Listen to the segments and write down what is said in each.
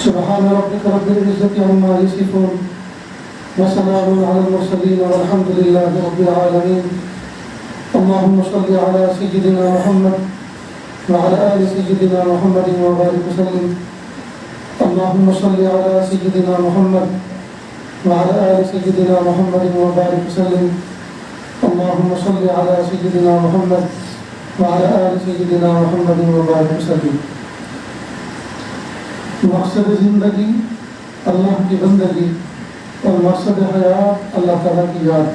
سبحان ربك رب العزة عما يصفون وسلام على المرسلين والحمد لله رب العالمين. اللهم صل على سيدنا محمد وعلى آل سيدنا محمد وبارك وسلم. اللهم صل على سيدنا محمد وعلى آل سيدنا محمد وبارك وسلم. اللهم صل على سيدنا محمد وعلى آل سيدنا محمد وبارك وسلم. مقصد زندگی اللہ کی بندگی اور مقصد حیات اللہ تعالیٰ کی یاد.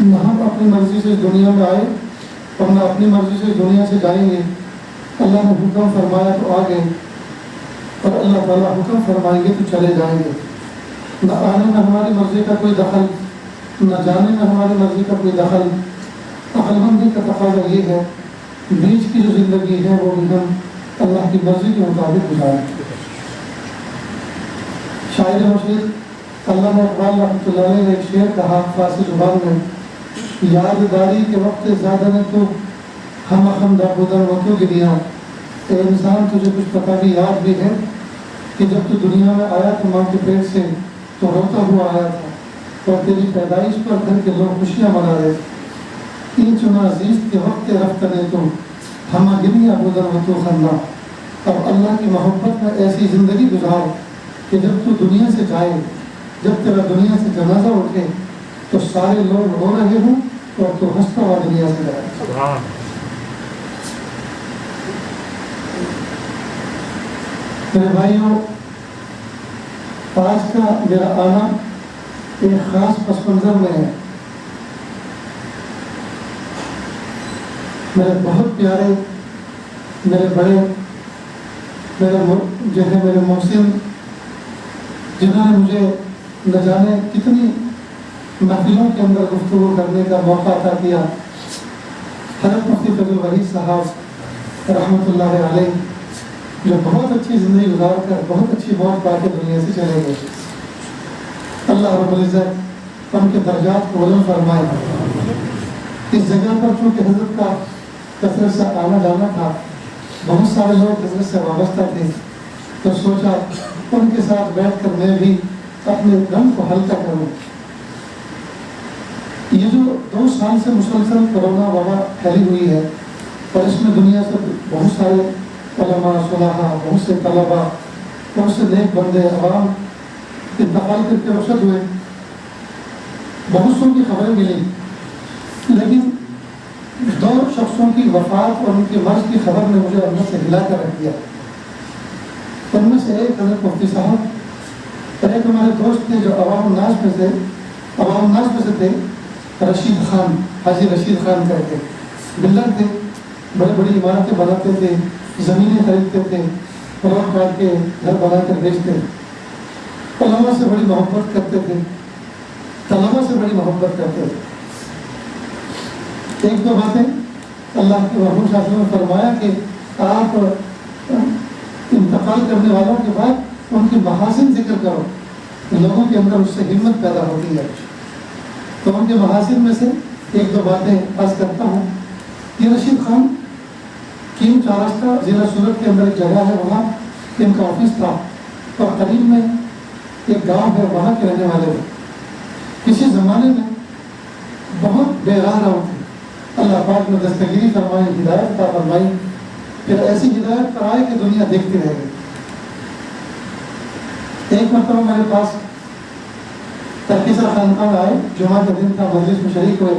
نہ ہم اپنی مرضی سے دنیا میں آئے اور نہ اپنی مرضی سے دنیا سے جائیں گے. اللہ نے حکم فرمایا تو آگے اور اللہ تعالیٰ حکم فرمائیں گے تو چلے جائیں گے. نہ آنے میں ہماری مرضی کا کوئی دخل، نہ جانے میں ہماری مرضی کا کوئی دخل. عقل مندی کا تقاضا یہ ہے بیچ کی جو زندگی ہے وہ بھی ہم اللہ کی مرضی کے مطابق گزاریں. شاعر مشیر علامہ اقبال رحمۃ اللہ علیہ نے ایک شعر کہا فارسی زبان میں، یادگاری کے وقت زیادہ نے تو ہم خندہ بدن و تو گریا. اے انسان تجھے کچھ پتہ بھی یاد بھی ہے کہ جب تو دنیا میں آیا تو ماں کے پیٹ سے تو روتا ہوا آیا تھا اور تیری پیدائش پر گھر کے لوگ خوشیاں منا رہے. این چنا عزیز کے وقت رفتنے تو ہم گریا بدن و تو خندہ. اب اللہ کی محبت میں ایسی زندگی گزار کہ جب تو دنیا سے جائے، جب تیرا دنیا سے جنازہ اٹھے تو سارے لوگ رو رہے ہوں اور تو ہنستا ہوا دنیا سے جائے. میرے بھائیوں، آج کا میرا آنا ایک خاص پس منظر میں ہے. میرے بہت پیارے، میرے بڑے، میرے محسن، جنہوں نے مجھے نہ جانے کتنی محفلوں کے اندر گفتگو کرنے کا موقع عطا کیا. حضرت مفتی فضل الوحید صاحب رحمۃ اللہ علیہ جو بہت اچھی زندگی گزار کر بہت اچھی موت پا کے دنیا سے چلے گئے. اللہ رب العزت ان کے درجات کو بلند فرمائے. اس جگہ پر چونکہ حضرت کا کثرت سے آنا جانا تھا، بہت سارے لوگ حضرت سے وابستہ تھے، تو سوچا ان کے ساتھ بیٹھ کر میں بھی اپنے غم کو ہلکا کروں. یہ جو 2 سال سے مسلسل کرونا وبا پھیلی ہوئی ہے اور اس میں دنیا سے بہت سارے علماء، صلحاء، بہت سے طلباء، بہت سے نیک بندے، عوام انتقال کر کے رخصت ہوئے. بہت سو کی خبریں ملی، لیکن 2 شخصوں کی وفات اور ان کے مرض کی خبر نے مجھے اندر سے ہلا کر رکھ دیا. ان میں سے ایک حضرت مفتی صاحب اور ایک ہمارے دوست تھے جو عوام الناس میں سے تھے، رشید خان، حاجی رشید خان کہتے، بلڈر تھے، بڑی بڑی عمارتیں بناتے تھے، زمینیں خریدتے تھے، پلاٹ کاٹ کے گھر بنا کر بیچتے. علماء سے بڑی محبت کرتے تھے، طلباء سے بڑی محبت کرتے تھے. 1-2 باتیں اللہ کے محبوب صلی اللہ علیہ وسلم نے فرمایا کہ آپ انتقال کرنے والوں کے بعد ان کے محاسن ذکر کرو، لوگوں کے اندر اس سے ہمت پیدا ہوتی ہے. تو ان کے محاسن میں سے 1-2 باتیں عرض کرتا ہوں. یہ رشید خان کیم چارستہ ضلع سورت کے اندر ایک جگہ ہے، وہاں ان کا آفس تھا اور قریب میں ایک گاؤں ہے، وہاں کے رہنے والے تھے. کسی زمانے میں بہت بے راہ رو تھے. اللہ پاک نے دستگیری فرمائی، ہدایت عطا فرمائی، پھر ایسی ہدایت پر آئے کہ دنیا دیکھتی رہ گئی. ایک مرتبہ میرے پاس ترکیسہ خانقاہ آئے، جمعہ کا دن تھا، مجلس میں شریک ہوئے.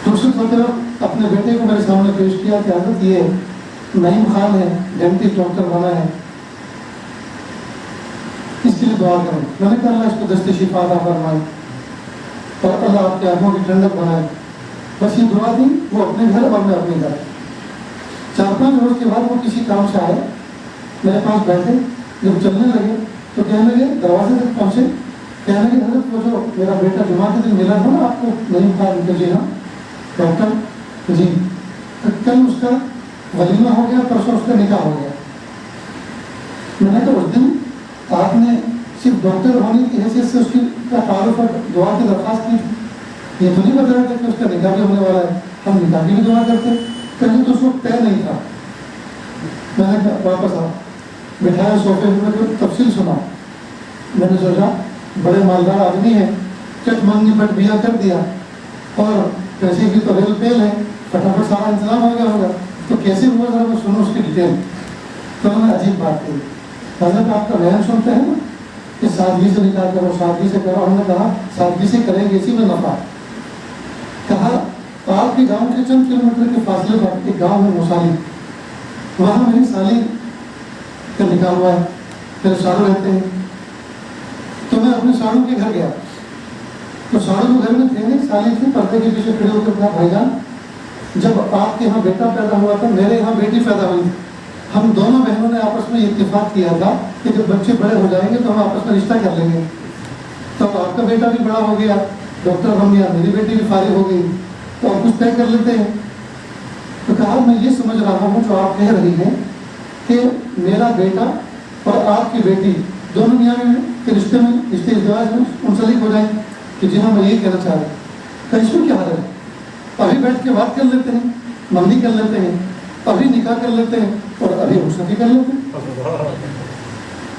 رخصت ہوتے وقت اپنے بیٹے کو میرے سامنے پیش کیا کہ حضرت یہ نعیم خان ہے، ڈینٹسٹ ڈاکٹر بنا ہے، اس کے لیے دعا کریں. میں نے کہا اللہ اس کو دست شفا عطا فرمائے اور اللہ آپ کے آنکھوں کی ٹھنڈک بنائے. بس یہ دعا دی. وہ اپنے گھر اور میں اپنے گھر. 4-5 روز کے بعد وہ کسی کام سے آئے، میرے پاس بیٹھے. جب چلنے لگے تو کہنے لگے، دروازے تک پہنچے، کہنے لگے حضرت وہ جو میرا بیٹا جمعہ کے دن ملا تھا نا آپ کو، نعیم خان. جی ہاں ڈاکٹر جی، کل اس کا ولیمہ ہو گیا، پرسوں اس کا نکاح ہو گیا. میں نے کہا اس دن آپ نے صرف ڈاکٹر ہونے کی حیثیت سے اس کی تعارف اور دعا کی درخواست کی تھی، یہ تو نہیں بتایا تھا کہ اس کا نکاح بھی ہونے والا ہے. ہم نکاح کی بھی دعا کرتے، کہیں تو اس وقت طے نہیں تھا. میں نے کہا واپس آؤ. بٹھایا صوفے میں تو تفصیل سنا. میں نے سوچا بڑے مالدار آدمی ہیں, چٹ منگنی پٹ بیا کر دیا اور پیسے کی تو ریل پیل ہے, فٹافٹ سارا انتظام ہو گیا ہوگا, تو کیسے ہوا ذرا میں سنوں اس کی ڈیٹیل. تو انہوں نے عجیب بات کی, حضرت آپ کا بیان سنتے ہیں نا کہ سادگی سے نکاح کرو, سادگی سے کرو. ہم نے کہا سادگی سے کریں گے, اسی میں نفع. کہا آپ کے گاؤں کے چند کلو میٹر کے فاصلے پر ایک گاؤں ہے موسالی, وہاں میری سالی کا نکاح ہوا ہے, میرے ساڑو رہتے ہیں. تو میں اپنے ساڑو کے گھر گیا, تو ساڑو تو گھر میں تھے نہیں, سالی تھے پردے کے پیچھے کھڑے ہو کر کہا بھائی جان جب آپ کے یہاں بیٹا پیدا ہوا تھا میرے یہاں بیٹی پیدا ہوئی تھی, ہم دونوں بہنوں نے آپس میں اتفاق کیا تھا کہ جب بچے بڑے ہو جائیں گے تو ہم آپس میں رشتہ کر لیں گے. تو آپ کا بیٹا بھی بڑا ہو گیا, ڈاکٹر بن گیا, میری بیٹی بھی فارغ ہو گئی, تو آپ کچھ طے کر لیتے ہیں. تو کہا میں یہ سمجھ رہا ہوں جو آپ کہہ رہی ہیں کہ میرا بیٹا اور آپ کی بیٹی دونوں دنیا میں کے رشتے ازدواج میں منسلک ہو جائیں. کہ جی ہاں میں یہی کہنا چاہ رہا ہوں. کہ اس میں کیا حل ہے, ابھی بیٹھ کے بات کر لیتے ہیں, منگنی کر لیتے ہیں, ابھی نکاح کر لیتے ہیں اور ابھی رخصتی کر لیتے ہیں.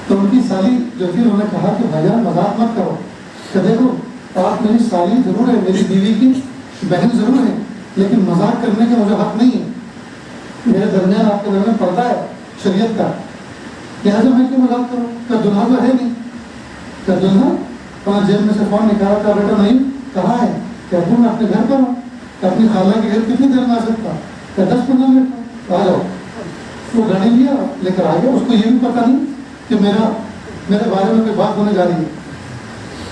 تو ان کی سالی جو تھی انہوں نے کہا کہ بھائی جان مذاق مت کرو, کہ دیکھو آپ میری سالی ضرور ہے, میری بیوی کی بہن ضرور ہے, لیکن مذاق کرنے کا مجھے حق نہیں ہے. میرے درمیان آپ کے درمیان پردہ ہے شریعت کا, لہٰذا میں کیوں مذاق کروں. کہ دلہا تو ہے نہیں. کہ دلہا وہاں جیب میں سے فون نکالا تھا, بیٹا نہیں کہاں ہے. کہ ابو میں اپنے گھر پر ہوں. کہ اپنی خالہ کے گھر کتنی دیر میں آ سکتا, کہ 10-15 منٹ آ جاؤ. وہ گاڑی لیا لے کر آ گیا. اس کو یہ بھی پتا نہیں کہ میرے بارے میں کوئی بات ہونے جا رہی ہے.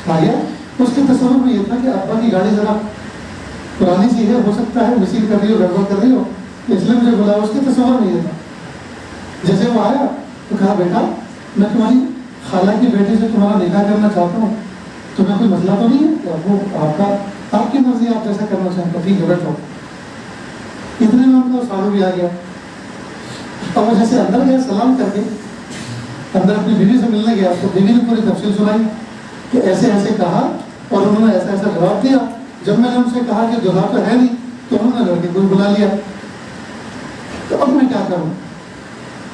آ گیا. اس کے تصور میں یہ تھا کہ ابا کی گاڑی ذرا پرانی سی ہے, ہو سکتا ہے مسیل کر رہی ہو, گڑبڑ کر رہی ہو, اس لیے مجھے بلایا. اس کے تصور میں یہ تھا. جیسے وہ آیا تو کہا بیٹا میں تمہاری خالہ کی بیٹی سے تمہارا نکاح کرنا چاہتا ہوں, تمہیں کوئی مسئلہ تو نہیں ہے. وہ آپ کی مرضی, آپ جیسا کرنا چاہتے ٹھیک ہے بیٹھو. اتنے میں ان کا ساڑو بھی آ گیا. اور وہ جیسے اندر گیا سلام کر کے اندر اپنی بیوی سے ملنے گیا, تو بیوی نے پوری تفصیل سنائی کہ ایسے ایسے کہا اور انہوں نے ایسا ایسا جواب دیا. جب میں نے ان سے کہا کہ دلہا تو ہے نہیں, تو انہوں نے لڑکے کو بلا لیا. تو اب میں کیا کروں.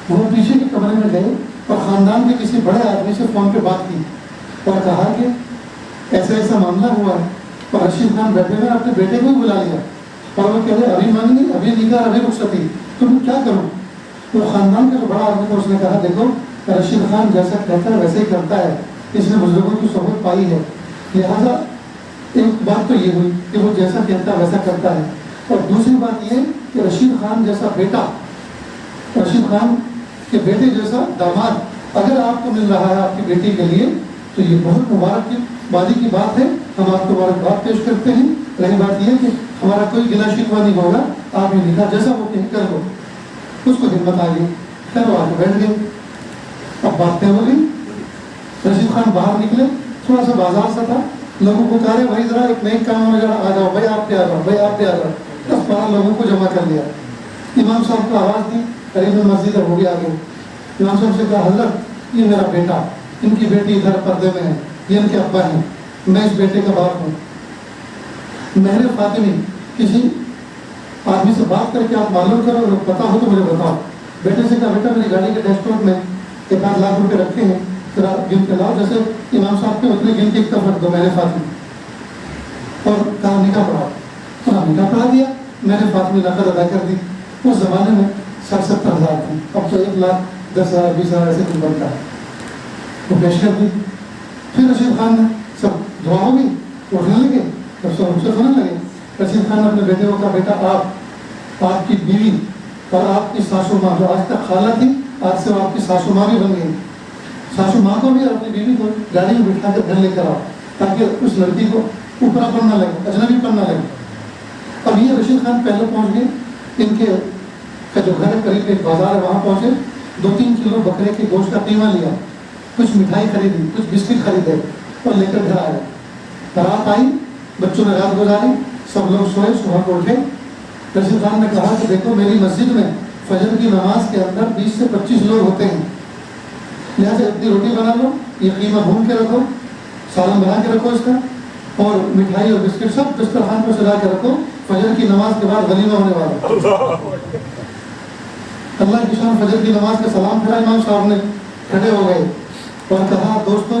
وہ پیچھے کے کمرے میں گئے اور خاندان کے کسی بڑے آدمی سے فون پہ بات کی اور کہا کہ ایسا ایسا معاملہ ہوا ہے. اور رشید خان بیٹھے ہوئے اپنے بیٹے کو ہی بلا لیا اور وہ کہہ رہے ابھی مانگنی, ابھی نکاح, ابھی رخصتی, تو میں کیا کروں. وہ خاندان کا جو بڑا آدمی تھا اس نے کہا دیکھو رشید خان جیسا کہتا ہے ویسے ہی کرتا ہے, اس نے بزرگوں کی صحبت پائی ہے, لہٰذا ایک بات تو یہ ہوئی کہ وہ جیسا کہتا ہے ویسا کرتا ہے. اور دوسری بات یہ کہ رشید خان جیسا بیٹا, رشید خان کے بیٹے جیسا داماد اگر آپ کو مل رہا ہے آپ کی بیٹی کے لیے تو یہ بہت مبارک کی بادی کی بات ہے, ہم آپ کو مبارکباد پیش کرتے ہیں. رہی بات یہ کہ ہمارا کوئی گلا شکوہ نہیں ہوگا, آپ یہ نکاح جیسا وہ کہیں کر دو. اس کو ہمت آ گئی, پھر وہ آ کے بیٹھ گئے. اب باتیں ہو گئی. رشید خان باہر نکلے, تھوڑا سا بازار سا تھا, لوگوں کو کہا رہے بھائی ذرا ایک نئی کام ہونے جا, آ جاؤ بھائی آپ پہ آ جاؤ, بھائی آپ پہ آ جاؤ. 10-12 لوگوں کو جمع کر لیا. امام صاحب کو آواز دی, قریب میں مسجد ہے, وہ بھی آ گئے. امام صاحب سے کہا حضرت یہ میرا بیٹا, ان کی بیٹی ادھر پردے میں ہے, یہ ان کے ابا ہیں, میں اس بیٹے کا باپ ہوں. مہر فاطمی کسی آدمی سے بات کر کے آپ معلوم کرو, اگر پتا ہو تو مجھے بتاؤ. بیٹے سے کہا بیٹا میری گاڑی کے ڈیش ٹاپ میں 1-8 لاکھ روپے رکھے ہیں, پھر آپ گن کے لاؤ. جیسے امام صاحب کے اتنے گن کے ایک طرف رکھ دو مہر فاطمی. اور کہا نکاح پڑھاؤ. نکاح پڑھا دیا, میں نے فاطمی نقد ادا کر دی. اس زمانے میں 60-70 ہزار تھی, اب تو 1,10,000 20,000 ایسے کچھ بنتا ہے. وہ پیش کر دی. پھر رشید خان نے سب دعا ہو گئی, اٹھنے لگے, سب سونے لگے. رشید خان نے اپنے بیٹے کو کہا بیٹا آپ کی بیوی اور آپ کی ساسو ماں جو آج تک خالہ تھی, آج سے وہ آپ کی ساسو ماں بھی بن گئی. ساسو ماں کو بھی اور اپنی بیوی کو گاڑی میں بٹھا کے گھر لے کر آؤ, تاکہ اس لڑکی کو اوپرا پن نہ لگے, اجنبی پن نہ لگے. اب یہ رشید خان پہلے پہنچ گئے. ان کے کا جو گھر قریب ایک بازار ہے وہاں پہنچے, 2-3 کلو بکرے کے گوشت کا قیمہ لیا, کچھ مٹھائی خریدی, کچھ بسکٹ خریدے اور لے کر گھر آئے. رات آئی, بچوں نے رات گزاری, سب لوگ سوئے, صبح کو اٹھے. رشید خان نے کہا کہ دیکھو میری مسجد میں فجر کی نماز کے اندر 20 سے 25 لوگ ہوتے ہیں, لہٰذا اتنی روٹی بنا لو, یہ قیمہ بھون کے رکھو, سالن بنا کے رکھو اس کا, اور مٹھائی اور بسکٹ سب دسترخوان کو سجا کے رکھو, فجر کی نماز کے بعد ولیمہ ہونے والا. اللہ کی شان فجر کی نماز کا سلام پھرا امام صاحب نے, کھڑے ہو گئے اور کہا دوستو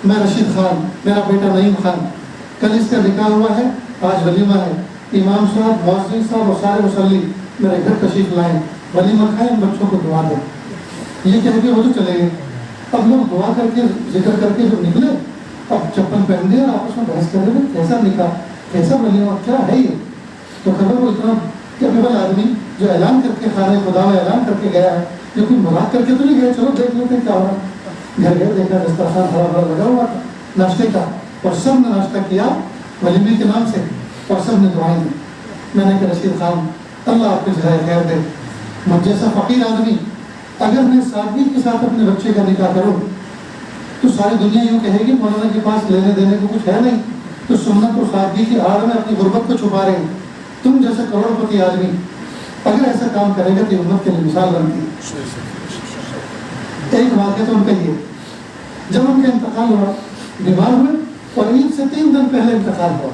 میں رشید خان، میرا بیٹا نعیم خان، کل اس کا نکاح ہوا ہے، آج ولیمہ ہے، امام صاحب، مؤذن صاحب اور سارے مصلی میرے گھر تشریف لائیں، ولیمہ کھائیں، ان بچوں کو دعا دیں۔ یہ کہہ کے وہ تو چلے گئے۔ اب لوگ دعا کر کے ذکر کر کے جب نکلے، اب چپل پہن گئے اور آپس میں بحث کر رہے ہیں کیسا نکاح، کیسا ولیمہ، کیا ہے یہ؟ تو خبر وہ اتنا کیپیبل آدمی جو اعلان کر کے خانہ خدا میں اعلان کر کے گیا ہے، جو کوئی مذاق کر کے تو نہیں گئے چلو دیکھ لیتے ہیں کیا ہو رہا ہے۔ گھر گھر دیکھا دسترخوان بھرا بھرا لگا ہوا تھا ناشتے کا، اور سب نے ناشتہ کیا ولیمے کے نام سے، اور سب نے دعائیں دی۔ میں نے کہا رشید خان اللہ آپ کو جزائے خیر دے، مجھ جیسا فقیر آدمی اگر میں سادگی کے ساتھ اپنے بچے کا نکاح کروں تو ساری دنیا یوں کہے گی مولانا کے پاس لینے دینے کو کچھ ہے نہیں، تو سنت اور سادگی کی آڑ میں اپنی غربت کو چھپا رہے ہیں۔ تم جیسا کروڑ پتی آدمی اگر ایسا کام کرے گا تو امت کے لیے مثال بنتی ہے۔ ایک واقعہ تو ان کا یہ، جب ان کا انتقال ہوا بیمار ہوئے اور عید سے 3 دن پہلے انتقال ہوا،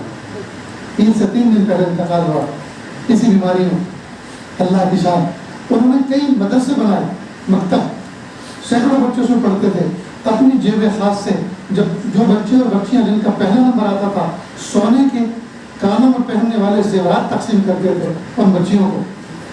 عید سے 3 دن پہلے انتقال ہوا اسی بیماری میں۔ اللہ کی شان، انہوں نے کئی مدرسے بنائے، مکتب، سینکڑوں بچے اس میں پڑھتے تھے، اپنی جیب خاص سے جب جو بچے اور بچیاں جن کا پہلا نمبر آتا تھا سونے کے کانوں میں پہننے والے زیورات تقسیم کرتے تھے ان بچیوں کو،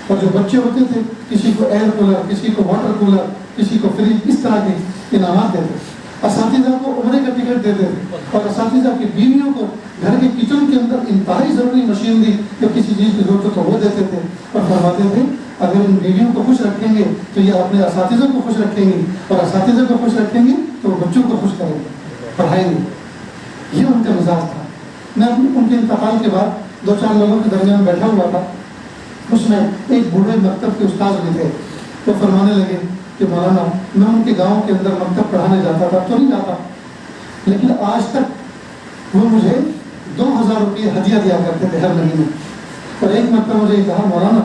اور جو بچے ہوتے تھے کسی کو ایئر کولر، کسی کو واٹر کولر، کسی کو فریج، اس طرح کے انعامات دیتے تھے۔ اساتذہ کو عمرے کا ٹکٹ دیتے تھے، اور اساتذہ کی بیویوں کو گھر کے کچن کے اندر انتہائی ضروری مشینری یا کسی چیز کی ضرورت تو وہ دیتے تھے، اور فرماتے تھے اگر ان بیویوں کو خوش رکھیں گے تو یہ اپنے اساتذہ کو خوش رکھیں گے، اور اساتذہ کو خوش رکھیں گے تو وہ بچوں کو خوش کریں گے، پڑھائیں گے۔ یہ ان کا مزاج تھا۔ میں ان کے انتقال کے بعد 2-4 لوگوں کے درمیان بیٹھا ہوا تھا، اس میں ایک بوڑھے مکتب کے استاد بھی تھے، وہ فرمانے لگے کہ مولانا میں ان کے گاؤں کے اندر مکتب پڑھانے جاتا تھا، تو نہیں جاتا، لیکن آج تک وہ مجھے 2000 روپئے ہدیہ دیا کرتے تھے ہر مہینے۔ اور ایک مرتبہ مجھے کہا مولانا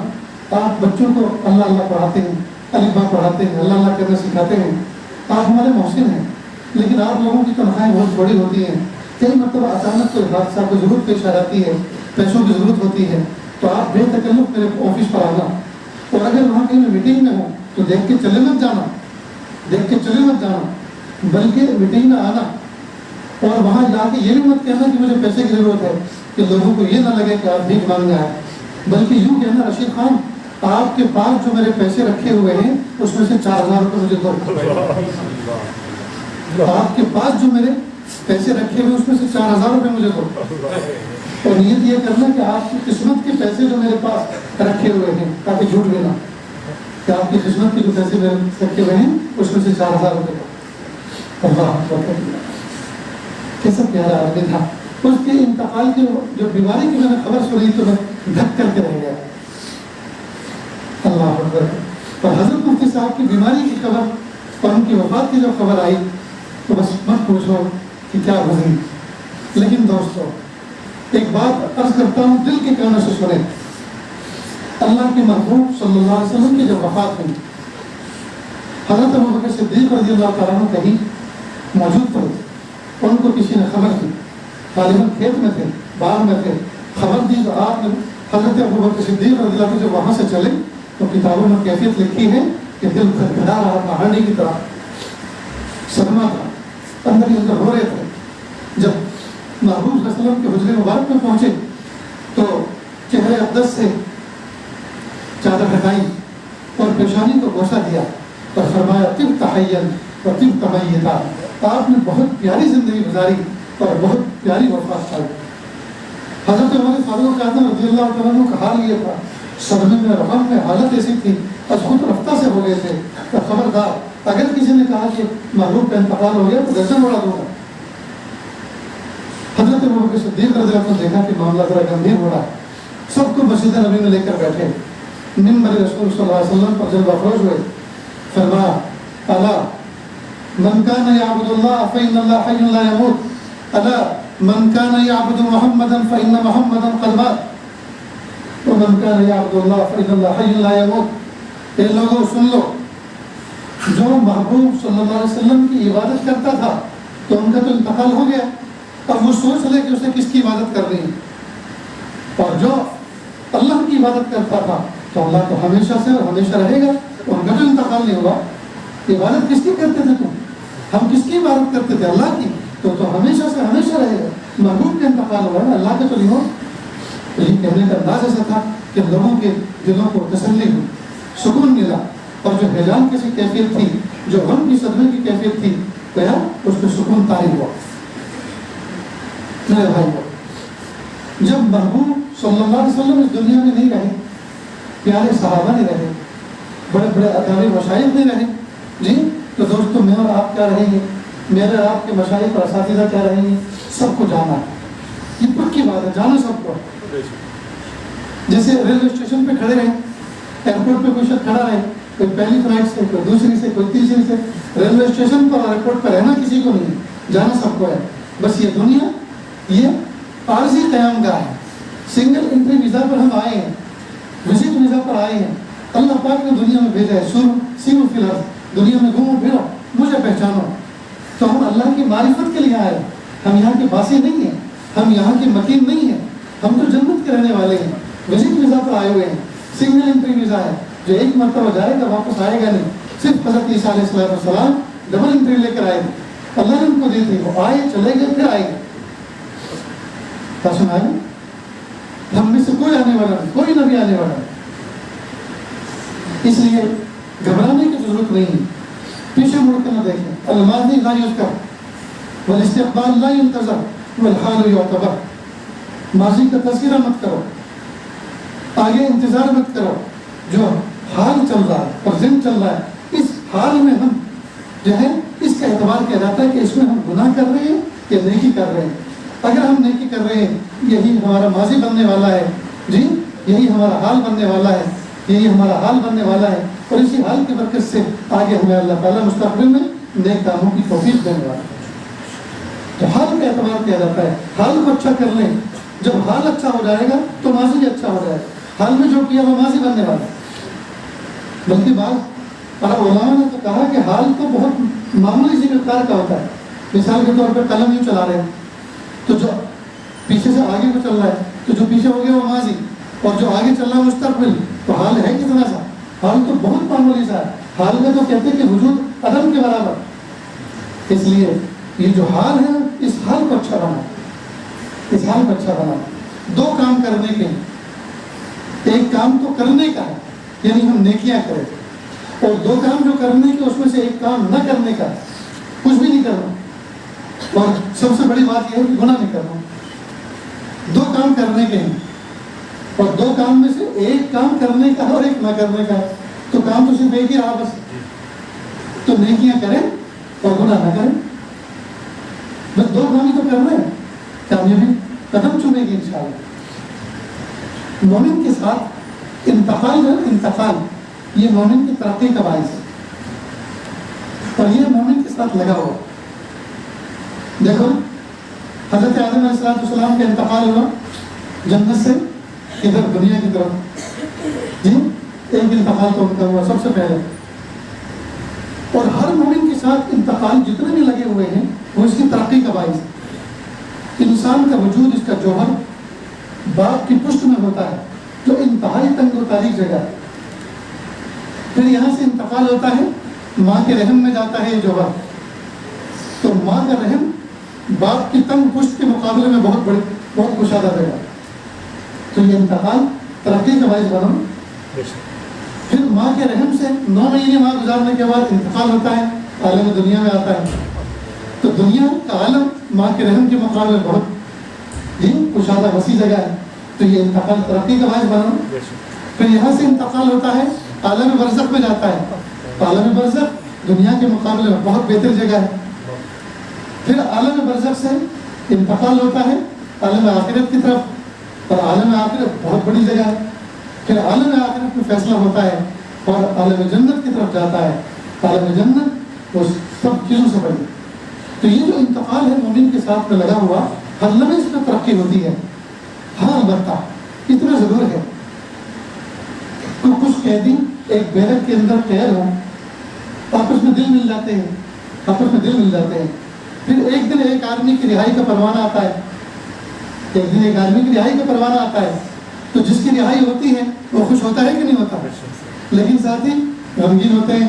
آپ بچوں کو اللہ اللہ پڑھاتے ہیں، الف با پڑھاتے ہیں، اللہ اللہ کرنا سکھاتے ہیں، آپ ہمارے محسن ہیں، لیکن آپ لوگوں کی تنخواہیں بہت بڑی ہوتی ہیں، کئی مرتبہ اچانک کوئی حادثہ کو ضرورت پیش آ جاتی ہے، پیسوں کی ضرورت ہوتی ہے، تو آپ بے تکلف میرے آفس پر آنا، اور اگر وہاں کہیں میں میٹنگ میں ہوں تو دیکھ کے چلے مت جانا، بلکہ میٹنگ میں آنا، اور وہاں جا کے یہ بھی مت کہنا کہ مجھے پیسے کی ضرورت ہے، کہ لوگوں کو یہ نہ لگے کہ آپ بھیک مانگنے آئے، بلکہ یوں کہنا رشید خان آپ کے پاس جو میرے پیسے رکھے ہوئے ہیں اس میں سے 4000 روپے مجھے دو، آپ کے پاس جو میرے پیسے رکھے ہوئے اس میں سے 4000 روپے مجھے دو، اور نیت یہ کرنا کہ آپ کی قسمت کے پیسے جو میرے پاس رکھے ہوئے ہیں، تاکہ جھوٹ لینا کہ آپ کی قسمت کے جو پیسے میرے رکھے ہوئے ہیں اس میں سے 4000 روپے دو۔ اللہ کیسا پیارا آدمی تھا۔ اس کے انتقال کی جو بیماری کی میں نے خبر سنی تو میں دھک کر کے رہ گیا۔ اللہ اکبر۔ اور حضرت مفتی صاحب کی بیماری کی خبر اور ان کی وفات کی جب خبر آئی تو بس مت پوچھو کہ کیا گزری۔ لیکن دوستو ایک بات عرض کرتا ہوں، دل کے کانوں سے سنیں، اللہ کے محبوب صلی اللہ علیہ وسلم کی جب وفات ہوئی، حضرت ابوبکر صدیق رضی اللہ تعالیٰ عنہ کہیں موجود تھے، ان کو کسی نے خبر دی، غالباً کھیت میں تھے، باغ میں تھے، خبر دی تو آپ نے حضرت ابوبکر صدیق رضی اللہ عنہ جب وہاں سے چلے تو کتابوں میں کیفیت لکھی ہے کہ دل گھڑگھڑا رہا تھا، ہرنی کی طرح صدمہ تھا، اندر ہی اندر ہو رہے تھے۔ جب محبوب صلی اللہ علیہ وسلم کے حجرے مبارک میں پہنچے تو چہرے اقدس سے چادر ہٹائی اور پیشانی کو بوسہ دیا اور فرمایا طب تحین و طب تمیتا، آپ نے بہت پیاری زندگی گزاری اور بہت پیاری وفات پائی۔ حضرت عمر فاروق اعظم رضی اللہ تعالیٰ عنہ کا حال یہ تھا، صدمے میں رغم میں حالت ایسی تھی از خود رفتہ سے ہو گئے تھے، تو خبردار اگر کسی نے کہا کہ محبوب کا انتقال ہو گیا تو گردن اڑا دوں گا۔ حضرت ابوبکر صدیق رضی اللہ عنہ دیکھا کہ معاملہ ذرا گمبھیر ہو رہا ہے، سب کو مسجد نبی میں لے کر بیٹھے، منبر رسول صلی اللہ علیہ وسلم پر جلوہ افروز ہوئے، فرمایا الا من کان یعبد اللہ فإن اللہ حی لا یموت، الا من کان یعبد محمدا فإن محمدا قد مات ومن کان یعبد اللہ فإن اللہ حی لا یموت۔ اے لوگوں سن لو، جو محبوب صلی اللہ علیہ وسلم کی عبادت کرتا تھا تو ان کا تو انتقال ہو گیا، اب وہ سوچ لے کہ اسے کس کی عبادت کر رہی ہے، اور جو اللہ کی عبادت کرتا تھا تو اللہ تو ہمیشہ سے اور ہمیشہ رہے گا، تو ان کا تو انتقال نہیں ہوا۔ عبادت کس کی کرتے تھے تم؟ ہم کس کی عبادت کرتے تھے؟ اللہ کی. تو ہمیشہ سے ہمیشہ رہے گا. محبوب کا انتقال ہوا نا, اللہ کا تو نہیں ہو. یہ کہنے کا انداز ایسا تھا کہ لوگوں کے دلوں کو تسلی ہوئی, سکون ملا, اور جو حیران کسی کیفیت تھی, جو غم کی صدمے کی کیفیت تھی, گیا اس پہ سکون طاری ہوا. میرے بھائی کو جب محبوب صلی اللہ علیہ وسلم اس دنیا میں نہیں رہے, پیارے صحابہ نہیں رہے, بڑے بڑے اکابر مشائخ نہیں رہے جی, تو دوستوں میں اور آپ کیا رہیں گے, میرے اور آپ کے مشائخ اور اساتذہ کیا رہیں گے؟ سب کو جانا ہے, یہ پکی بات ہے, جانا سب کو. جیسے ریلوے اسٹیشن پہ کھڑے رہیں, ایئرپورٹ پہ کوئی شخص کھڑا رہے, کوئی پہلی فلائٹ سے, کوئی دوسری سے, کوئی تیسری سے, ریلوے اسٹیشن پر اور ایئرپورٹ پہ رہنا کسی کو نہیں, جانا سب کو ہے. بس یہ دنیا یہ عارضی قیام گاہ ہے. سنگل انٹری ویزا پر ہم آئے ہیں, وزٹ ویزا پر آئے ہیں. اللہ پاک نے دنیا میں بھیجا ہے, سیرو فی الارض, دنیا میں گھومو پھرو, مجھے پہچانو. تو ہم اللہ کی معرفت کے لیے آئے, ہم یہاں کے باسی نہیں ہیں, ہم یہاں کے مکین نہیں ہیں, ہم تو جنت کے رہنے والے ہیں. وزٹ ویزا پر آئے ہوئے ہیں, سنگل انٹری ویزا ہے, جو ایک مرتبہ جائے گا واپس آئے گا نہیں. صرف حضرت عیسیٰ علیہ السلام ڈبل انٹری لے کر آئے تھے, اللہ نے ان کو دی تھی, وہ آئے چلے گئے پھر آئے گئے. کیا سنا ہے؟ ہم میں سے کوئی آنے والا نہیں, کوئی نبی آنے والا نہیں. اس لیے گھبرانے کی ضرورت نہیں ہے, پیچھے مڑ کر نہ دیکھیں. الماضی لا یذکر والاستقبال لا ينتظر والحال یعتبر. ماضی کا تذکرہ مت کرو, آگے انتظار مت کرو. جو حال چل رہا ہے, پرزینٹ چل رہا ہے, اس حال میں ہم جو ہے اس کا اعتبار کیا جاتا ہے کہ اس میں ہم گناہ کر رہے ہیں یا نیکی کر رہے ہیں. اگر ہم نیکی کر رہے ہیں, یہی ہمارا ماضی بننے والا ہے جی, یہی ہمارا حال بننے والا ہے, یہی ہمارا حال بننے والا ہے. اور اسی حال کی برکت سے آگے ہمیں اللہ تعالیٰ مستقبل میں نیک کاموں کی توفیق دینے والا ہے. تو حال کا اعتبار کیا جاتا ہے, حال کو اچھا کر لیں. جب حال اچھا ہو جائے گا تو ماضی بھی اچھا ہو جائے گا. حال میں جو کیا وہ ماضی بننے والا ہے. بلکہ بعض علماء نے تو کہا کہ حال تو بہت معمولی سی مقدار کا ہوتا ہے. مثال کے طور پر قلم یوں چلا رہے ہیں, تو جو پیچھے سے آگے کو چل رہا ہے, تو جو پیچھے ہو گیا وہ ماضی, اور جو آگے چل رہا ہے مستقبل. تو حال ہے کتنا سا, حال تو بہت معمولی سا ہے. حال میں تو کہتے ہیں کہ وجود عدم کے برابر. اس لیے یہ جو حال ہے, اس حال کو اچھا بنا, اس حال کو اچھا بنا. دو کام کرنے کے, ایک کام تو کرنے کا ہے, یعنی ہم نیکیاں کریں, اور دو کام جو کرنے کے اس میں سے ایک کام نہ کرنے کا, کچھ بھی نہیں کرنا. اور سب سے بڑی بات یہ ہے کہ گناہ نہیں کرنا. دو کام کرنے کے ہیں, اور دو کام میں سے ایک کام کرنے کا اور ایک نہ کرنے کا. تو کام تو صرف ایک ہی رہا بس. تو نیکیاں کریں اور گناہ نہ کریں, بس دو کام ہی تو کرنا ہے, کامیابی قدم چنے گی انشاءاللہ. مومن کے ساتھ انتقال ہے, انتقال یہ مومن کی ترقی کا باعث ہے, اور یہ مومن کے ساتھ لگا ہوا. دیکھو حضرت آدم علیہ السلام کا انتقال ہوا جنت سے ادھر دنیا کی طرف جی, ایک انتقال تو ان کا ہوا سب سے پہلے. اور ہر مومن کے ساتھ انتقال جتنے بھی لگے ہوئے ہیں وہ اس کی ترقی کا باعث ہے. انسان کا وجود, اس کا جوہر باپ کی پشت میں ہوتا ہے, جو انتہائی تنگ و تاریک جگہ ہے. پھر یہاں سے انتقال ہوتا ہے, ماں کے رحم میں جاتا ہے یہ جوہر. تو ماں کا رحم باپ کی تنگ پشت کے مقابلے میں بہت کشادہ جگہ. تو یہ انتقال ترقی کا باعث بنا. پھر ماں کے رحم سے 9 مہینے ماں گزارنے کے بعد انتقال ہوتا ہے, عالم دنیا میں آتا ہے. تو دنیا کا عالم ماں کے رحم کے مقابلے میں بہت جی کشادہ وسیع جگہ ہے. تو یہ انتقال ترقی کا باعث بنا. پھر یہاں سے انتقال ہوتا ہے, عالم برزخ میں جاتا ہے. عالم برزخ دنیا کے مقابلے میں بہت بہتر جگہ ہے. پھر عالم برزخ سے انتقال ہوتا ہے عالم آخرت کی طرف, اور عالم آخرت بہت بڑی جگہ ہے. پھر عالم آخرت میں فیصلہ ہوتا ہے اور عالم جنت کی طرف جاتا ہے. عالم جنت وہ سب چیزوں سے بڑی. تو یہ جو انتقال ہے مومن کے ساتھ میں لگا ہوا, ہر لمحے اس میں ترقی ہوتی ہے. ہاں البتہ اتنا ضرور ہے کہ کچھ قیدی ایک بیرک کے اندر قید ہوں, آپس میں دل مل جاتے ہیں, آپس میں دل مل جاتے ہیں. پھر ایک دن ایک آدمی کی رہائی کا پروانہ آتا ہے, ایک دن ایک آدمی کی رہائی کا پروانہ آتا ہے. تو جس کی رہائی ہوتی ہے وہ خوش ہوتا ہے کہ نہیں ہوتا, لیکن ساتھ ہی غمگین ہوتے ہیں,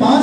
5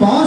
5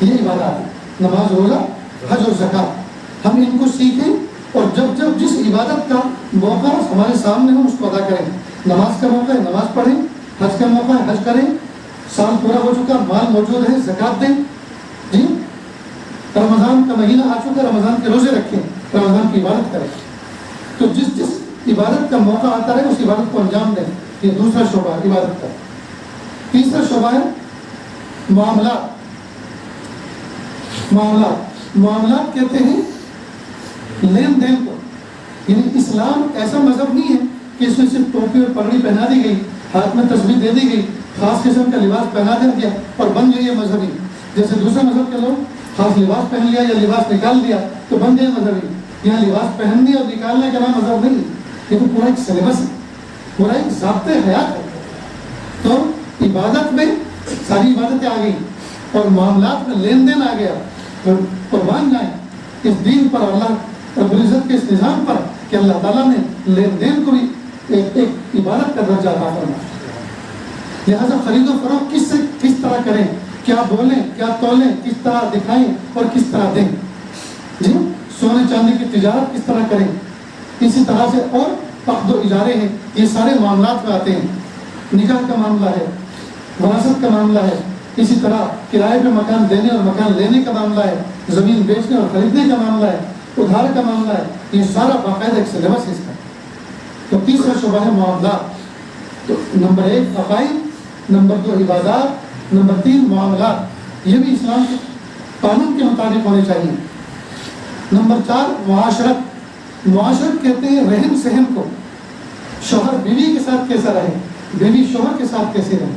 یہ عبادات ہے، نماز، روزہ، حج اور زکوٰۃ، ہم ان کو سیکھیں اور جب جب جس عبادت کا موقع ہمارے سامنے ہو اس کو ادا کریں. نماز کا موقع ہے نماز پڑھیں، حج کا موقع ہے حج کریں، سال پورا ہو چکا مال موجود ہے زکوٰۃ دیں. جی رمضان کا مہینہ آ چکا، رمضان کے روزے رکھیں، رمضان کی عبادت کریں. تو جس جس عبادت کا موقع آتا ہے اس عبادت کو انجام دیں. یہ دوسرا شعبہ ہے عبادت کا. تیسرا شعبہ ہے معاملات. معاملات کہتے ہیں لین دین کو. یعنی اسلام ایسا مذہب نہیں ہے کہ اس میں صرف ٹوپی اور پگڑی پہنا دی گئی، ہاتھ میں تسبیح دے دی گئی، خاص قسم کا لباس پہنا دیا گیا اور بن گئی ہے مذہبی. جیسے دوسرے مذہب کے لوگ خاص لباس پہن لیا یا لباس نکال دیا تو بن گئے مذہبی. یہاں لباس پہننے اور نکالنے کا نام مذہب نہیں، یہ تو پورا ایک سلیبس ہے، پورا ایک ضابطۂ حیات ہے. تو عبادت میں ساری عبادتیں آ گئی اور معاملات میں لین دین آ گیا. قربان جائیں اس دین پر، اللہ رب العزت کے اس نظام پر کہ اللہ تعالیٰ نے لین دین کو بھی ایک عبادت کا درجہ عطا فرمایا. لہٰذا خرید و فروخت کس طرح کریں، کیا بولیں، کیا تولیں، کس طرح دکھائیں اور کس طرح دیں. جی سونے چاندی کی تجارت کس طرح کریں. اسی طرح سے اور عقد و اجارے ہیں، یہ سارے معاملات میں آتے ہیں. نکاح کا معاملہ ہے، وراثت کا معاملہ ہے، اسی طرح کرائے پہ مکان دینے اور مکان لینے کا معاملہ ہے، زمین بیچنے اور خریدنے کا معاملہ ہے، ادھار کا معاملہ ہے. یہ سارا باقاعدہ ایک سلیبس ہے اس کا. تو تیسرا شعبہ ہے معاملات. تو نمبر 1 عقائد، نمبر 2 عبادات، نمبر 3 معاملات. یہ بھی اسلام کے قانون کے مطابق ہونے چاہیے. نمبر 4 معاشرت. معاشرت کہتے ہیں رہن سہن کو. شوہر بیوی کے ساتھ کیسا رہے، بیوی شوہر کے ساتھ کیسے رہے،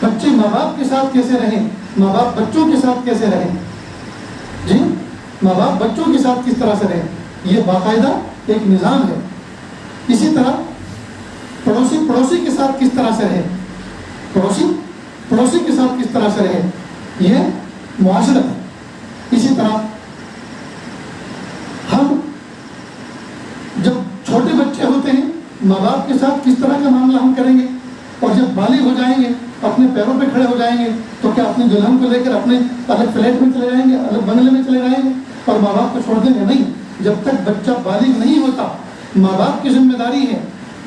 بچے ماں باپ کے ساتھ کیسے رہیں، ماں باپ بچوں کے ساتھ کیسے رہیں. جی ماں باپ بچوں کے ساتھ کس طرح سے رہیں، یہ باقاعدہ ایک نظام ہے. اسی طرح پڑوسی کے ساتھ کس طرح سے رہے، پڑوسی کے ساتھ کس طرح سے رہے، یہ معاشرت ہے. اسی طرح ہم جب چھوٹے بچے ہوتے ہیں ماں باپ کے ساتھ کس طرح کا معاملہ ہم کریں گے، اور جب بالغ ہو جائیں گے اپنے پیروں پہ کھڑے ہو جائیں گے تو کیا اپنی دلہن کو لے کر اپنے الگ فلیٹ میں چلے جائیں گے، الگ بنگلے میں چلے جائیں گے اور ماں باپ کو چھوڑ دیں گے؟ نہیں. جب تک بچہ بالغ نہیں ہوتا ماں باپ کی ذمہ داری ہے،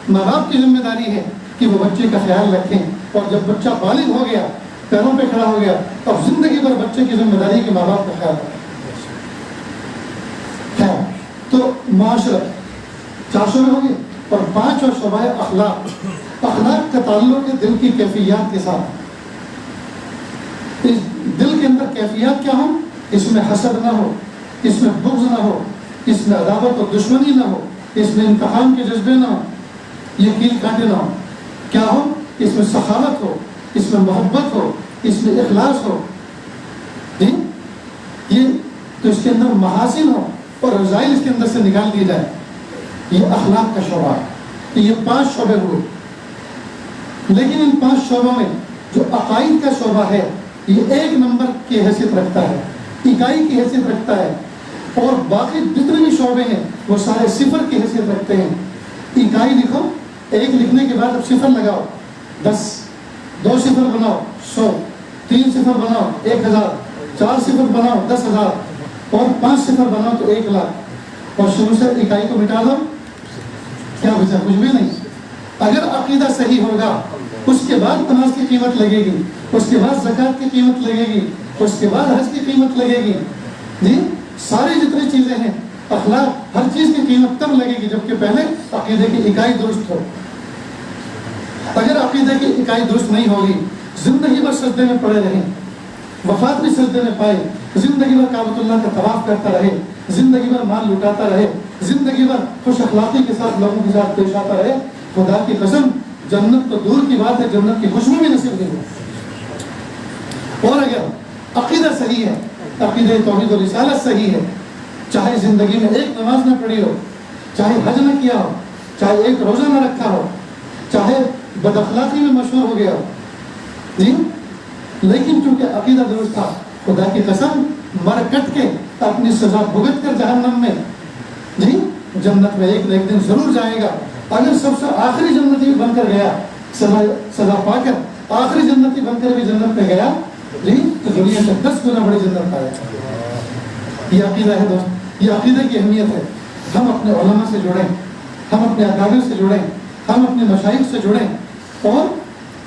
ماں باپ کی ذمہ داری ہے کہ وہ بچے کا خیال رکھیں. اور جب بچہ بالغ ہو گیا، پیروں پہ کھڑا ہو گیا، اور زندگی بھر بچے کی ذمہ داری ہے کہ ماں باپ کا خیال رکھیں. تو معاشرت 4 شعبے ہو گئے. اور 5واں شعبہ ہے اخلاق. اخلاق کا تعلق ہے دل کی کیفیات کے ساتھ. اس دل کے اندر کیفیات کیا ہوں، اس میں حسد نہ ہو، اس میں بغض نہ ہو، اس میں عداوت و دشمنی نہ ہو، اس میں انتقام کے جذبے نہ ہو، یہ کیل کاٹے نہ ہو. کیا ہو، اس میں سخاوت ہو، اس میں محبت ہو، اس میں اخلاص ہو. جی یہ تو اس کے اندر محاسن ہو اور رذائل اس کے اندر سے نکال دیے جائے. یہ اخلاق کا شعبہ ہے. یہ 5 شعبے ہوئے. لیکن ان 5 شعبوں میں جو عقائد کا شعبہ ہے یہ 1 نمبر کی حیثیت رکھتا ہے، اکائی کی حیثیت رکھتا ہے. اور باقی جتنے بھی شعبے ہیں وہ سارے صفر کی حیثیت رکھتے ہیں. اکائی لکھو، 1 لکھنے کے بعد اب صفر لگاؤ 10، 2 صفر بناؤ 100، 3 صفر بناؤ 1000، 4 صفر بناؤ 10,000 اور 5 صفر بناؤ تو 1,00,000. اور شروع سے اکائی کو مٹا دو، کیا بچا؟ کچھ بھی نہیں. اگر عقیدہ صحیح ہوگا اس کے بعد نماز کی قیمت لگے گی، اس کے بعد زکوٰۃ کی قیمت لگے گی، اس کے بعد حج کی قیمت لگے گی. جی ساری جتنی چیزیں ہیں اخلاق، ہر چیز کی قیمت تب لگے گی جبکہ پہلے عقیدے کی اکائی درست ہو. اگر عقیدے کی اکائی درست نہیں ہوگی، زندگی بھر سجدے میں پڑے رہیں، وفات بھی سجدے میں پائے، زندگی بھر کعبۃ اللہ کا طواف کرتا رہے، زندگی بھر مال لٹاتا رہے، زندگی بھر خوش اخلاقی کے ساتھ لوگوں کے ساتھ پیش آتا رہے، خدا کی قسم جنت تو دور کی بات ہے، جنت کی خوشبو بھی نصیب نہیں ہوگی. اور اگر عقیدہ صحیح ہے، عقیدہ توحید و رسالت صحیح ہے، چاہے زندگی میں 1 نماز نہ پڑھی ہو، چاہے حج نہ کیا ہو، چاہے 1 روزہ نہ رکھا ہو، چاہے بد اخلاقی میں مشہور ہو گیا ہو، جی لیکن چونکہ عقیدہ درست تھا، خدا کی قسم مر کٹ کے اپنی سزا بھگت کر جہنم میں جی جنت میں ایک نہ ایک دن ضرور جائے گا. اگر سب سے آخری جنتی بن کر گیا، سزا پا کر آخری جنتی بن کر بھی جنت میں گیا جی تو دنیا سے 10 گنا بڑی جنت پائے. یہ عقیدہ ہے دوست, یہ عقیدے کی اہمیت ہے. ہم اپنے علماء سے جڑیں, ہم اپنے اکابر سے جڑیں, ہم اپنے مشائخ سے جڑیں, اور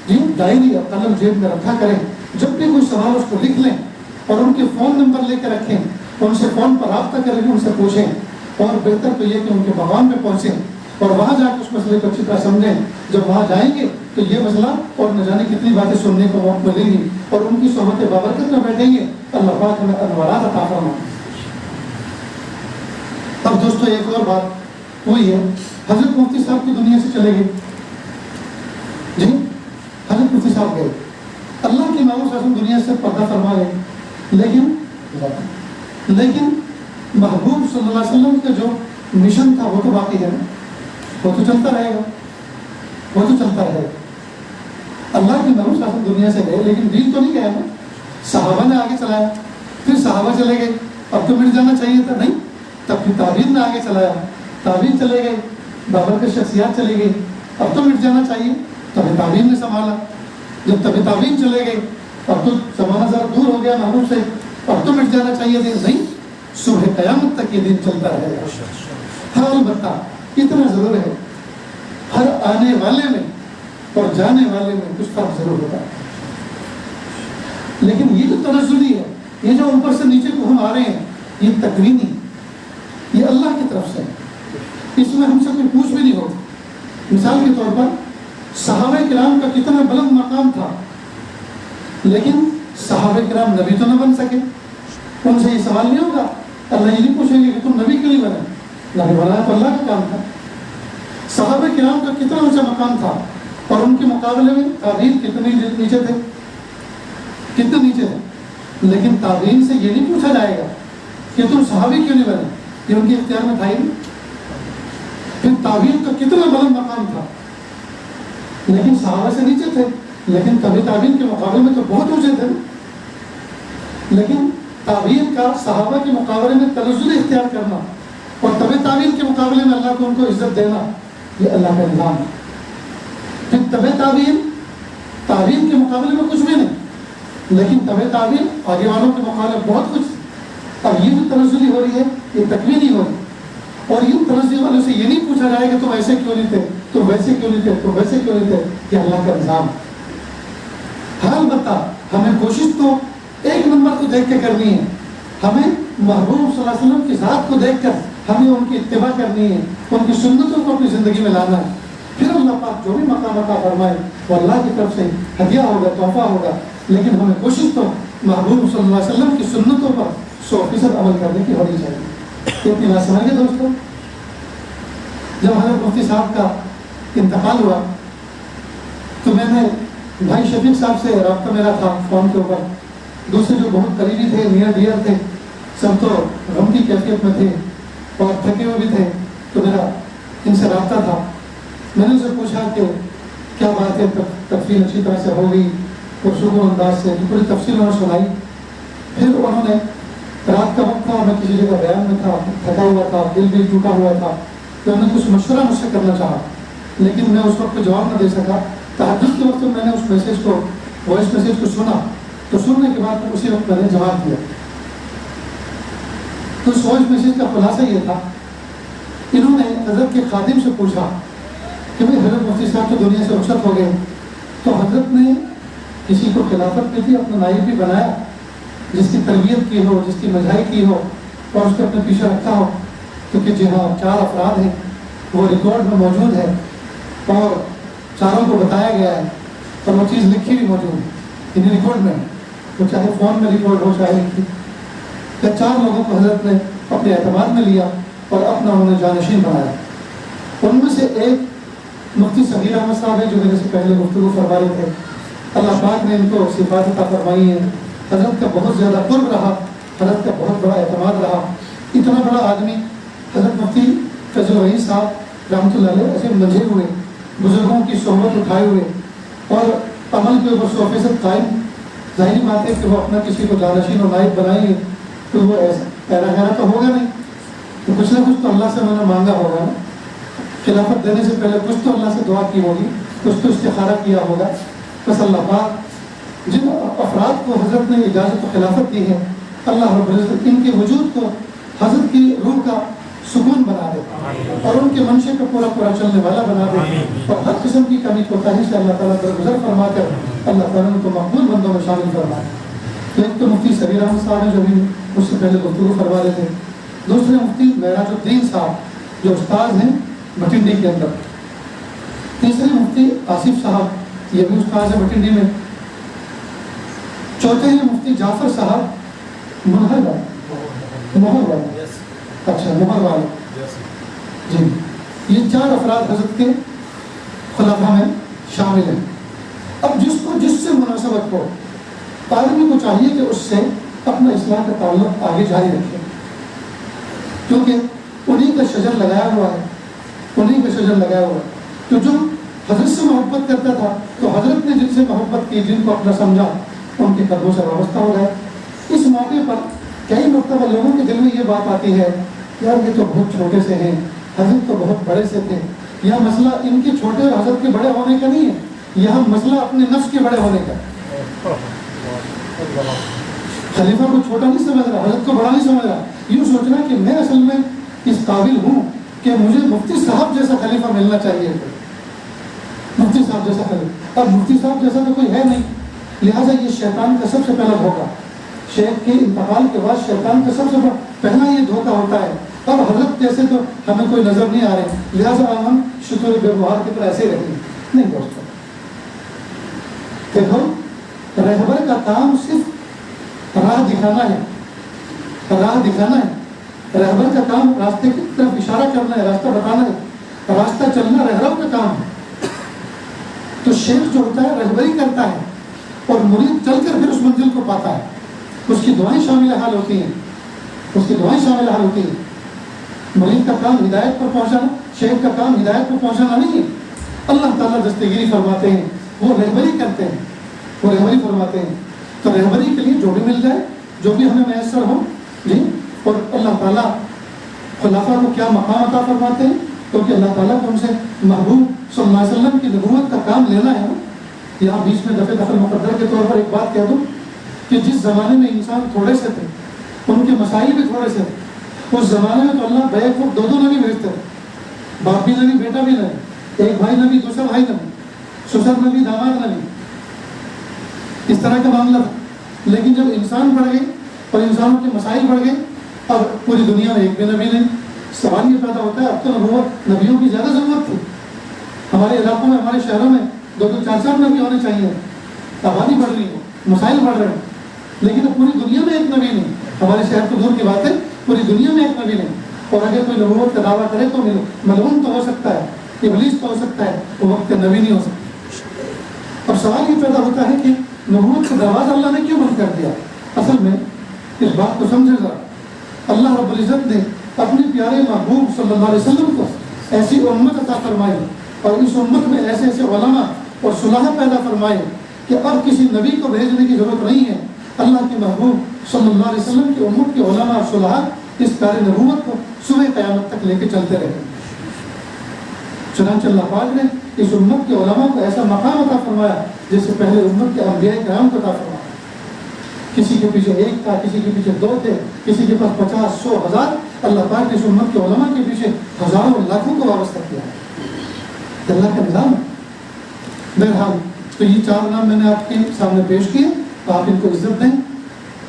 جی ڈائری اور قلم جیب میں رکھا کریں. جب بھی کوئی سوال اس کو لکھ لیں اور ان کے فون نمبر لے کے رکھیں, ان سے فون پر رابطہ کریں, ان سے پوچھیں, اور بہتر تو یہ کہ ان کے مقام پہ پہنچیں اور وہاں جا کے اس مسئلے کو اچھی طرح سمجھیں. جب وہاں جائیں گے تو یہ مسئلہ اور نہ جانے کتنی باتیں سننے کو موقع ملے گی, اور ان کی صحبت بابرکت میں بیٹھیں گے. اللہ پاک ہمیں انوارات عطا فرمائے. اب دوستو ایک اور بات ہوئی ہے, حضرت مفتی صاحب کی دنیا سے چلے گئے. جی حضرت مفتی صاحب گئے, اللہ کے محبوب صلی اللہ علیہ وسلم دنیا سے پردہ فرما گئے, لیکن محبوب صلی اللہ علیہ وسلم کا جو مشن تھا وہ تو باقی ہے نا, وہ تو چلتا رہے گا, وہ تو چلتا رہے گا. اللہ کے محبوب صلی اللہ علیہ وسلم دنیا سے گئے لیکن دین تو نہیں گیا نا, صحابہ نے آگے چلایا. پھر صحابہ چلے گئے, اب تو مٹ جانا چاہیے تھا, نہیں, تب پھر تابعین نے آگے چلایا, تابعین چلے گئے, بابرکت شخصیات چلی گئی, اب تو مٹ جانا چاہیے, تب تابعین نے سنبھالا. جب تب تابعین چلے گئے, اب تو زمانہ ذرا دور ہو گیا محبوب سے, اب تو مٹ جانا چاہیے دین, نہیں, صبح قیامت تک یہ دین چلتا رہے گا. ہر البتہ اتنا ضرور ہے, ہر آنے والے میں اور جانے والے میں کچھ فرق ضرور ہوتا ہے. لیکن یہ جو تنزلی ہے, یہ جو اوپر سے نیچے کو ہم آ رہے ہیں, یہ تکوینی, یہ اللہ کی طرف سے, اس میں ہم سے کوئی پوچھ بھی نہیں ہوتی. مثال کے طور پر صحابہ کرام کا کتنا بلند مقام تھا, لیکن صحابہ کرام نبی تو نہ بن سکے. ان سے یہ سوال نہیں ہوگا, اللہ یہ نہیں پوچھیں گے کہ تم نبی کیوں نہیں بنے, نبی بنایا تو اللہ کا کام تھا. صحابہ کرام کا کتنا اونچا مقام تھا, اور ان کے مقابلے میں تابعین کتنے نیچے تھے, کتنے نیچے تھے, لیکن تابعین سے یہ نہیں پوچھا جائے گا کہ تم صحابی کیوں نہیں بنے, یہ ان کے اختیار میں تھا ہی نہیں. پھر تابعین کا کتنا بلند مقام تھا, لیکن صحابہ سے نیچے تھے, لیکن کبھی تابعین کے مقابلے میں تو بہت اونچے تھے. لیکن تابعین کا صحابہ کے مقابلے میں تنزل اختیار کرنا اور طبع تابعین کے مقابلے میں اللہ کو ان کو عزت دینا, یہ اللہ کا نظام ہے. پھر طبع تابعین کے مقابلے میں کچھ بھی نہیں, لیکن طبع تابعین آگے والوں کے مقابلے میں بہت کچھ. اب یہ جو تنزلی ہو رہی ہے یہ تکوینی ہو رہی ہے, اور ان تنزلی والوں سے یہ نہیں پوچھا جائے کہ تم ایسے کیوں نہیں تھے, تم ویسے کیوں نہیں تھے, تم ویسے کیوں نہیں تھے. یہ اللہ کا نظام. ہر البتہ ہمیں کوشش تو ایک نمبر کو دیکھ کے کرنی ہے, ہمیں محبوب صلی اللہ علیہ وسلم کی ذات کو دیکھ کر ہمیں ان کی اتباع کرنی ہے, ان کی سنتوں کو اپنی زندگی میں لانا ہے. پھر اللہ پاک جو بھی مقام عطا فرمائے وہ اللہ کی طرف سے ہدیہ ہوگا, تحفہ ہوگا. لیکن ہمیں کوشش تو محبوب صلی اللہ علیہ وسلم کی سنتوں پر 100% عمل کرنے کی ہونی چاہیے. اتنی بات سمجھے دوستوں. جب حضرت مفتی صاحب کا انتقال ہوا تو میں نے بھائی شفیق صاحب سے رابطہ میرا تھا فون کے اوپر, دوسرے جو بہت قریبی تھے, نیئر ڈیئر تھے, سب تو غم کی کیفیت میں تھے اور تھکے ہوئے بھی تھے, تو میرا ان سے رابطہ تھا. میں نے ان سے پوچھا کہ کیا بات ہے, تفصیل اچھی طرح سے ہو گئی, پرسکون انداز سے پوری تفصیل انہوں نے سنائی. پھر انہوں نے, رات کا وقت تھا, میں کسی جگہ بیان میں تھا, تھکا ہوا تھا, دل بھی ٹوٹا ہوا تھا, تو انہوں نے کچھ مشورہ مجھ سے کرنا چاہا, لیکن میں اس وقت جواب نہ دے سکا. تہجد کے وقت میں نے اس میسیج کو, وائس میسیج کو سنا, تو سننے کے بعد اسی وقت میں نے جواب دیا. تو اس وائس میسیج کا خلاصہ یہ تھا, انہوں نے حضرت کے خادم سے پوچھا کہ بھائی حضرت مفتی صاحب تو دنیا سے رخصت ہو گئے, تو حضرت نے کسی کو خلافت کی تھی, اپنا نائب بھی بنایا, جس کی تربیت کی ہو, جس کی مجھائی کی ہو, اور اس کو اپنے پیچھے رکھا ہو. کیونکہ جی ہاں 4 افراد ہیں, وہ ریکارڈ میں موجود ہے, اور چاروں کو بتایا گیا ہے, اور وہ چیز لکھی بھی موجود ہے, انہیں ریکارڈ میں, وہ چاہے فون میں ریکارڈ ہو چاہے لکھی. 4 لوگوں کو حضرت نے اپنے اعتماد میں لیا اور اپنا انہیں جانشین بنایا. ان میں سے ایک مفتی صغیر احمد صاحب ہے, جو میرے سے پہلے گفتگو فرما رہے تھے. اللہ پاک نے ان کو صفات عطا فرمائی ہیں. حضرت کا بہت زیادہ قرب رہا, حضرت کا بہت بڑا اعتماد رہا. اتنا بڑا آدمی حضرت مفتی فیض الرحیم صاحب رحمۃ اللہ علیہ ایسے منجھے ہوئے, بزرگوں کی صحبت اٹھائے ہوئے, اور عمل کے اوپر 100% قائم. ظاہری بات ہے کہ وہ اپنا کسی کو جانشین اور نائب بنائیں گے تو وہ ایسا پیرا گہرا تو ہوگا نہیں, تو کچھ نہ کچھ تو اللہ سے میں نے مانگا ہوگا نا. خلافت دینے سے پہلے کچھ تو اللہ سے دعا کی ہوگی, کچھ تو استخارہ کیا ہوگا. بس اللہ پاک جن افراد کو حضرت نے اجازت و خلافت دی ہے، اللہ رب العزت ان کے وجود کو حضرت کی روح کا سکون بنا دے اور ان کے منشے کا پورا پورا چلنے والا بنا دے، اور ہر قسم کی کمی کوتاہی سے اللہ تعالیٰ درگزر فرما کر اللہ تعالیٰ ان کو مقبول بندوں میں شامل فرمائے۔ ایک تو مفتی سبیر احمد صاحب ہیں جو بھی مجھ سے پہلے گفتگو فرما رہے تھے، دوسرے مفتی معراج الدین صاحب جو استاد ہیں بھٹنڈی کے اندر، تیسرے مفتی آصف صاحب یہ بھی استاد ہیں بھٹنڈی میں، چوتھے ہیں مفتی جعفر صاحب مہر والے، اچھا مہر والے جی، یہ 4 افراد حضرت کے خلفاء میں شامل ہیں۔ اب جس سے مناسبت ہو آدمی کو چاہیے کہ اس سے اپنا اصلاح کا تعلق آگے جاری رکھے، کیونکہ انہیں کا شجر لگایا ہوا ہے، تو جو حضرت سے محبت کرتا تھا تو حضرت نے جن سے محبت کی، جن کو اپنا سمجھا، ان کے قدموں سے وابستہ ہو گئے۔ اس موقع پر کئی مرتبہ لوگوں کے دل میں یہ بات آتی ہے، یار یہ تو بہت چھوٹے سے ہیں، حضرت تو بہت بڑے سے تھے۔ یہ مسئلہ ان کے چھوٹے اور حضرت کے بڑے ہونے کا نہیں ہے، یہاں مسئلہ اپنے نفس کے بڑے ہونے کا۔ خلیفہ کو چھوٹا نہیں سمجھ رہا، حضرت کو بڑا نہیں سمجھ رہا، یوں سوچنا کہ میں اصل میں اس قابل ہوں کہ مجھے مفتی صاحب جیسا خلیفہ ملنا چاہیے، مفتی صاحب جیسا خلیفہ۔ اب مفتی صاحب جیسا تو کوئی ہے نہیں، لہٰذا یہ شیطان کا سب سے پہلا دھوکہ، شیخ کے انتقال کے بعد شیطان کا سب سے پہلا یہ دھوکہ ہوتا ہے۔ اب حضرت جیسے تو ہمیں کوئی نظر نہیں آ رہے، لہٰذا ہم شکر بیوہار کی طرح ایسے رہیں نہیں دوستوں۔ دیکھو رہبر کا کام صرف راہ دکھانا ہے، رہبر کا کام راستے کی طرف اشارہ کرنا ہے، راستہ بتانا ہے، راستہ چلنا رہبر کا کام ہے۔ تو شیخ جو ہوتا ہے رہبری کرتا ہے اور مرید چل کر پھر اس منزل کو پاتا ہے، اس کی دعائیں شامل حال ہوتی ہیں، مرید کا کام ہدایت پر پہنچانا، شیخ کا کام ہدایت پر پہنچانا نہیں ہے۔ اللہ تعالیٰ دستگیری فرماتے ہیں، وہ رہبری کرتے ہیں، فرماتے ہیں۔ تو رہبری کے لیے جو بھی مل جائے، جو بھی ہمیں میسر ہو جی، اور اللہ تعالیٰ خلافہ کو کیا مقام عطا فرماتے ہیں، کیونکہ اللہ تعالیٰ کو ہم سے محبوب صلی اللہ علیہ وسلم کی نبوت کا کام لینا ہے۔ یہاں بیچ میں دخل مقدر کے طور پر ایک بات کہہ دوں کہ جس زمانے میں انسان تھوڑے سے تھے، ان کے مسائل بھی تھوڑے سے تھے، اس زمانے میں تو اللہ بیک وقت 2 نبی بھیجتے تھے، باپ بھی نبی، بیٹا بھی نبی، ایک بھائی نبی، دوسرا بھائی نبی، سسر نبی، داماد نبی، اس طرح کا معاملہ تھا۔ لیکن جب انسان بڑھ گئے اور انسانوں کے مسائل بڑھ گئے، اب پوری دنیا میں ایک بھی نبی نہیں۔ سوال یہ پیدا ہوتا ہے، اب تو نبوت نبیوں کی زیادہ ضرورت تھی، ہمارے علاقوں میں، ہمارے شہروں میں 2-2 4-4 نبی ہونے چاہیے، آبادی بڑھ رہی ہے، مسائل بڑھ رہے ہیں، لیکن اب پوری دنیا میں ایک نبی نہیں۔ ہمارے شہر تو دور کی بات ہے، پوری دنیا میں ایک نبی نہیں، اور اگر کوئی نبوت کا دعویٰ کرے تو ملعون تو ہو سکتا ہے، ابلیس تو ہو سکتا ہے، وہ وقت کا نبی نہیں ہو سکتا۔ اب سوال یہ پیدا ہوتا ہے کہ نبوت کا دروازہ اللہ نے کیوں بند کر دیا؟ اصل میں اس بات کو سمجھے ذرا، اللہ رب العزت نے اپنے پیارے محبوب صلی اللہ علیہ وسلم کو ایسی امت عطا فرمائی اور اس امت میں ایسے ایسے علماء اور صلاح پیدا فرمائے کہ اب کسی نبی کو بھیجنے کی ضرورت نہیں ہے۔ اللہ کے محبوب صلی اللہ علیہ وسلم کی امت کے علماء اور صلاح اس پیارے نبوت کو صبح قیامت تک لے کے چلتے رہے۔ چنانچہ اللہ پاک نے اس امت کے علماء کو ایسا مقام عطا فرمایا جیسے پہلے امت کے انبیاء کرام کو عطا فرمایا۔ کسی کے پیچھے 1 تھا، کسی کے پیچھے 2 تھے، کسی کے پاس 50 100 1000۔ اللہ پاک نے اس امت کے علماء کے پیچھے ہزاروں لاکھوں کو وابستہ کیا ہے، اللہ کا نظام ہے۔ بہرحال تو یہ 4 نام میں نے آپ کے سامنے پیش کیے، تو آپ ان کو عزت دیں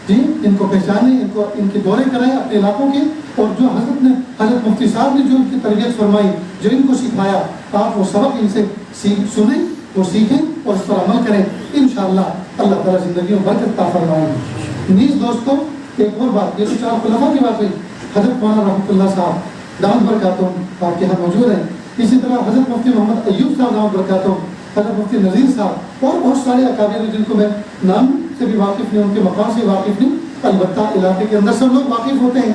جی، ان کو پہچانیں، ان کے دورے کرائیں اپنے علاقوں کے، اور جو حضرت مفتی صاحب نے جو ان کی تربیت فرمائی، جو ان کو سکھایا، آپ وہ سبق ان سے سنیں، وہ سیکھیں اور اس پر عمل کریں، انشاءاللہ اللہ تعالیٰ زندگیوں میں برکت عطا فرمائیں گے۔ نیز دوستوں ایک اور بات، یہ تو 4 خلفاء کی بات ہوئی، حضرت مولانا رحمۃ اللہ صاحب دامت برکاتہم آپ کے یہاں موجود ہیں، اسی طرح حضرت مفتی محمد ایوب صاحب دامت برکاتہم، حضرت مفتی نذیر صاحب اور بہت سارے اکابر جن کو میں نام سے بھی واقف نہیں، ان کے مقام سے واقف نہیں، البتہ علاقے کے اندر سب لوگ واقف ہوتے ہیں